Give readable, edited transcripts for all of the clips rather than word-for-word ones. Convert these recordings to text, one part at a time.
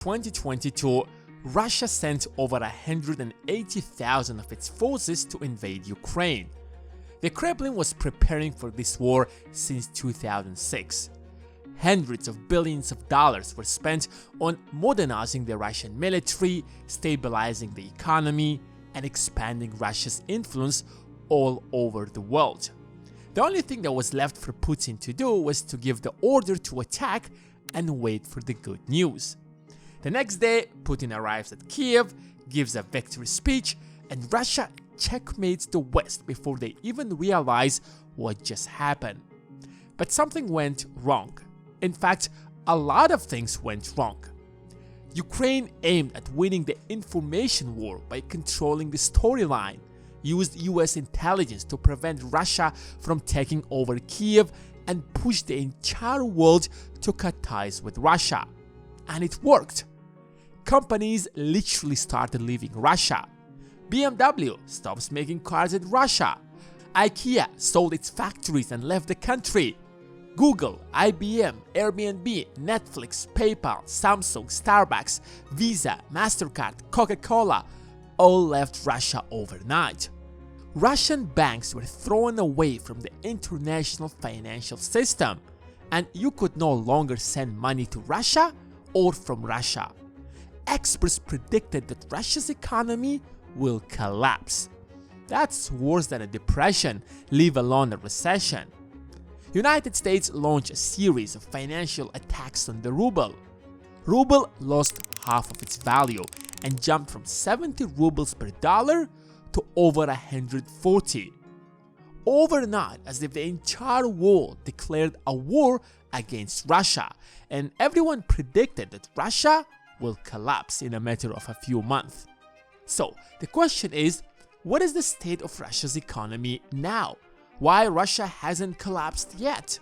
2022, Russia sent over 180,000 of its forces to invade Ukraine. The Kremlin was preparing for this war since 2006. Hundreds of billions of dollars were spent on modernizing the Russian military, stabilizing the economy, and expanding Russia's influence all over the world. The only thing that was left for Putin to do was to give the order to attack and wait for the good news. The next day, Putin arrives at Kiev, gives a victory speech, and Russia checkmates the West before they even realize what just happened. But something went wrong. In fact, a lot of things went wrong. Ukraine aimed at winning the information war by controlling the storyline, used US intelligence to prevent Russia from taking over Kiev, and pushed the entire world to cut ties with Russia. And it worked. Companies literally started leaving Russia. BMW stops making cars in Russia. IKEA sold its factories and left the country. Google, IBM, Airbnb, Netflix, PayPal, Samsung, Starbucks, Visa, MasterCard, Coca-Cola all left Russia overnight. Russian banks were thrown away from the international financial system, and you could no longer send money to Russia or from Russia. Experts predicted that Russia's economy will collapse. That's worse than a depression, leave alone a recession. United States launched a series of financial attacks on the ruble. Ruble lost half of its value and jumped from 70 rubles per dollar to over 140. Overnight, as if the entire world declared a war against Russia, and everyone predicted that Russia will collapse in a matter of a few months. So, the question is, what is the state of Russia's economy now? Why Russia hasn't collapsed yet?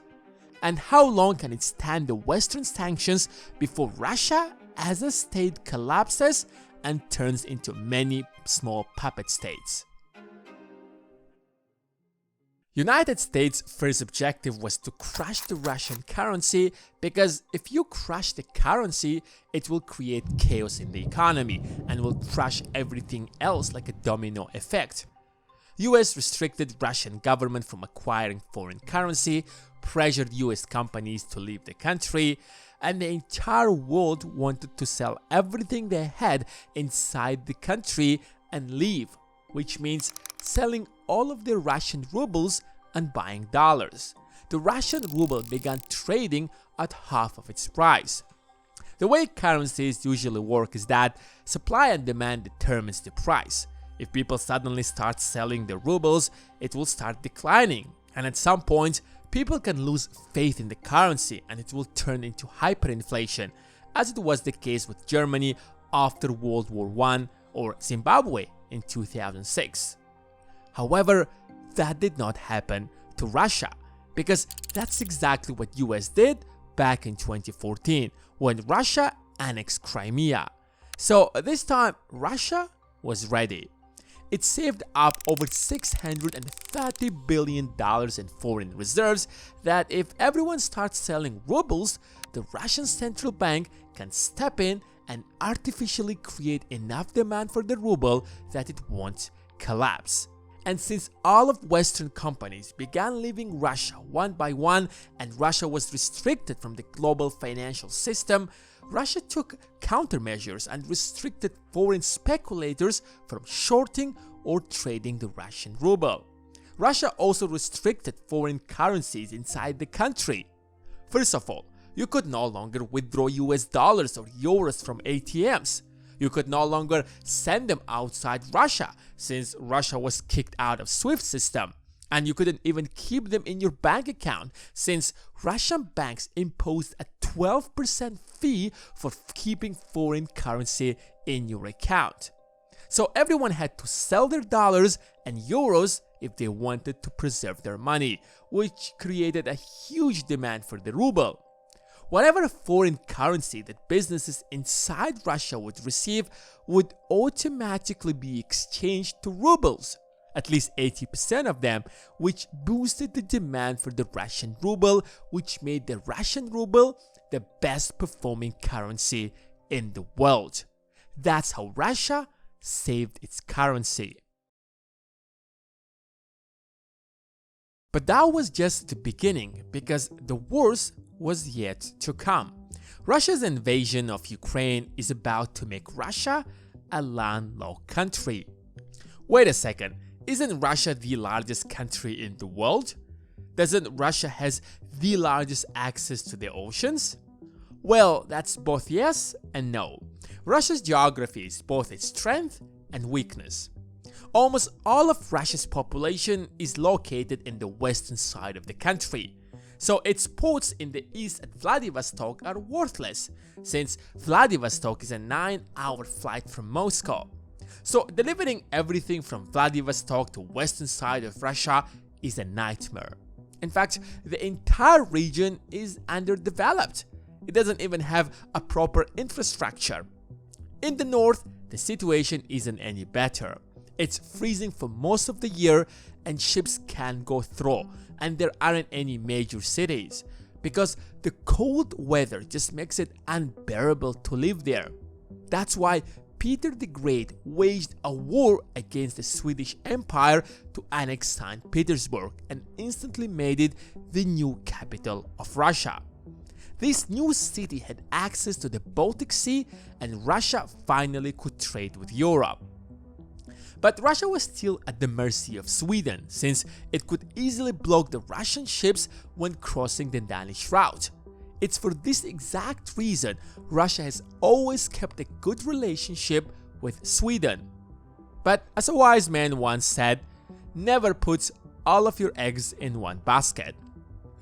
And how long can it stand the Western sanctions before Russia as a state collapses and turns into many small puppet states? United States' first objective was to crush the Russian currency, because if you crush the currency, it will create chaos in the economy and will crush everything else like a domino effect. US restricted Russian government from acquiring foreign currency, pressured US companies to leave the country, and the entire world wanted to sell everything they had inside the country and leave, which means selling all of their Russian rubles and buying dollars. The Russian ruble began trading at half of its price. The way currencies usually work is that supply and demand determines the price. If people suddenly start selling their rubles, it will start declining, and at some point, people can lose faith in the currency and it will turn into hyperinflation, as it was the case with Germany after World War I or Zimbabwe in 2006. However, that did not happen to Russia, because that's exactly what US did back in 2014 when Russia annexed Crimea. So this time, Russia was ready. It saved up over $630 billion in foreign reserves that if everyone starts selling rubles, the Russian central bank can step in and artificially create enough demand for the ruble that it won't collapse. And since all of Western companies began leaving Russia one by one and Russia was restricted from the global financial system, Russia took countermeasures and restricted foreign speculators from shorting or trading the Russian ruble. Russia also restricted foreign currencies inside the country. First of all, you could no longer withdraw US dollars or euros from ATMs. You could no longer send them outside Russia since Russia was kicked out of SWIFT system. And you couldn't even keep them in your bank account since Russian banks imposed a 12% fee for keeping foreign currency in your account. So everyone had to sell their dollars and euros if they wanted to preserve their money, which created a huge demand for the ruble. Whatever foreign currency that businesses inside Russia would receive would automatically be exchanged to rubles, at least 80% of them, which boosted the demand for the Russian ruble, which made the Russian ruble the best performing currency in the world. That's how Russia saved its currency. But that was just the beginning, because the worst was yet to come. Russia's invasion of Ukraine is about to make Russia a landlocked country. Wait a second, isn't Russia the largest country in the world? Doesn't Russia has the largest access to the oceans? Well, that's both yes and no. Russia's geography is both its strength and weakness. Almost all of Russia's population is located in the western side of the country, so its ports in the east at Vladivostok are worthless, since Vladivostok is a 9-hour flight from Moscow. So delivering everything from Vladivostok to western side of Russia is a nightmare. In fact, the entire region is underdeveloped. It doesn't even have a proper infrastructure. In the north, the situation isn't any better. It's freezing for most of the year and ships can't go through, and there aren't any major cities because the cold weather just makes it unbearable to live there. That's why Peter the Great waged a war against the Swedish Empire to annex St. Petersburg and instantly made it the new capital of Russia. This new city had access to the Baltic Sea, and Russia finally could trade with Europe. But Russia was still at the mercy of Sweden, since it could easily block the Russian ships when crossing the Danish route. It's for this exact reason Russia has always kept a good relationship with Sweden. But as a wise man once said, never put all of your eggs in one basket.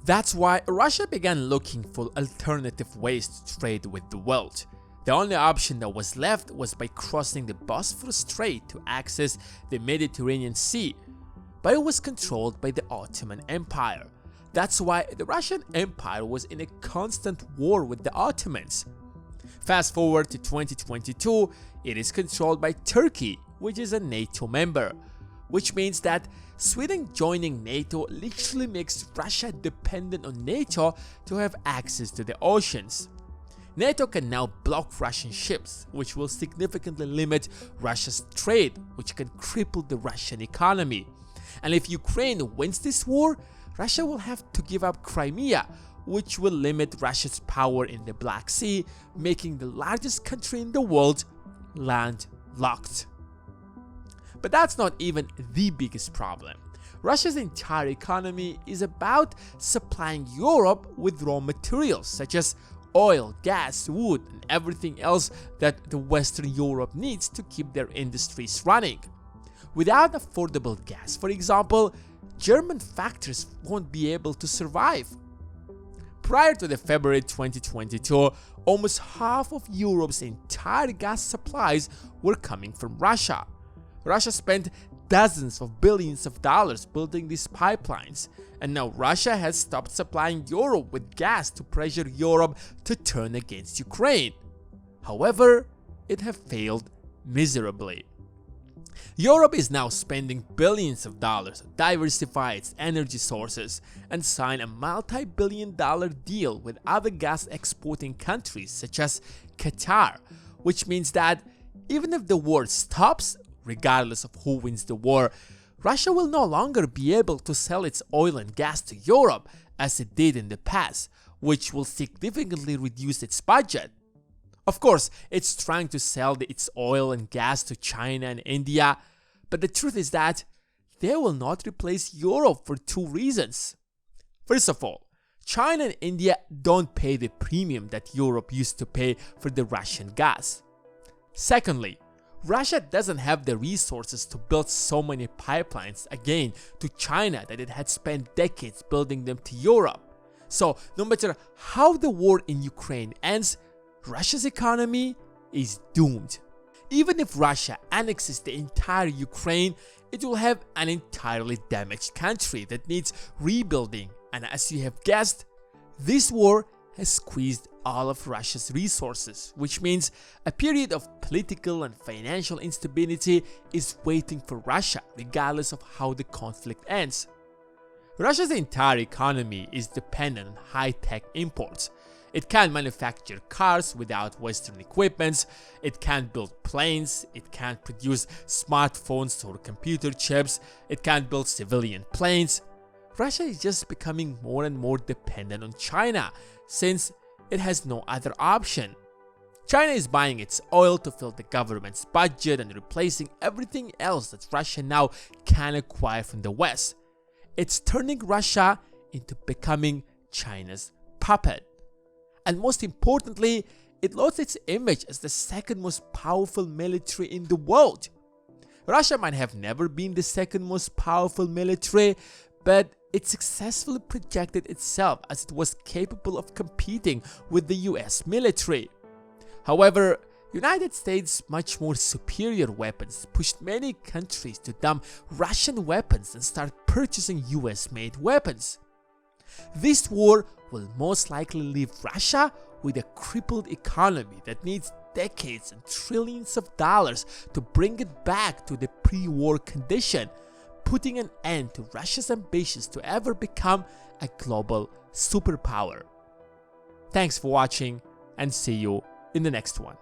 That's why Russia began looking for alternative ways to trade with the world. The only option that was left was by crossing the Bosphorus Strait to access the Mediterranean Sea, but it was controlled by the Ottoman Empire. That's why the Russian Empire was in a constant war with the Ottomans. Fast forward to 2022, it is controlled by Turkey, which is a NATO member, which means that Sweden joining NATO literally makes Russia dependent on NATO to have access to the oceans. NATO can now block Russian ships, which will significantly limit Russia's trade, which can cripple the Russian economy. And if Ukraine wins this war, Russia will have to give up Crimea, which will limit Russia's power in the Black Sea, making the largest country in the world landlocked. But that's not even the biggest problem. Russia's entire economy is about supplying Europe with raw materials such as oil, gas, wood, and everything else that the Western Europe needs to keep their industries running. Without affordable gas, for example, German factories won't be able to survive. Prior to the February 2022, almost half of Europe's entire gas supplies were coming from Russia. Russia spent dozens of billions of dollars building these pipelines, and now Russia has stopped supplying Europe with gas to pressure Europe to turn against Ukraine. However, it has failed miserably. Europe is now spending billions of dollars to diversify its energy sources and sign a multi-billion-dollar deal with other gas exporting countries such as Qatar, which means that even if the war stops, regardless of who wins the war, Russia will no longer be able to sell its oil and gas to Europe as it did in the past, which will significantly reduce its budget. Of course, it's trying to sell its oil and gas to China and India, but the truth is that they will not replace Europe for two reasons. First of all, China and India don't pay the premium that Europe used to pay for the Russian gas. Secondly, Russia doesn't have the resources to build so many pipelines again to China that it had spent decades building them to Europe. So no matter how the war in Ukraine ends, Russia's economy is doomed. Even if Russia annexes the entire Ukraine, it will have an entirely damaged country that needs rebuilding, and as you have guessed, this war has squeezed all of Russia's resources, which means a period of political and financial instability is waiting for Russia regardless of how the conflict ends. Russia's entire economy is dependent on high-tech imports. It can't manufacture cars without Western equipment, it can't build planes, it can't produce smartphones or computer chips, it can't build civilian planes. Russia is just becoming more and more dependent on China, since it has no other option. China is buying its oil to fill the government's budget and replacing everything else that Russia now can acquire from the West. It's turning Russia into becoming China's puppet. And most importantly, it lost its image as the second most powerful military in the world. Russia might have never been the second most powerful military, but it successfully projected itself as it was capable of competing with the US military. However, United States' much more superior weapons pushed many countries to dump Russian weapons and start purchasing US-made weapons. This war will most likely leave Russia with a crippled economy that needs decades and trillions of dollars to bring it back to the pre-war condition, putting an end to Russia's ambitions to ever become a global superpower. Thanks for watching and see you in the next one.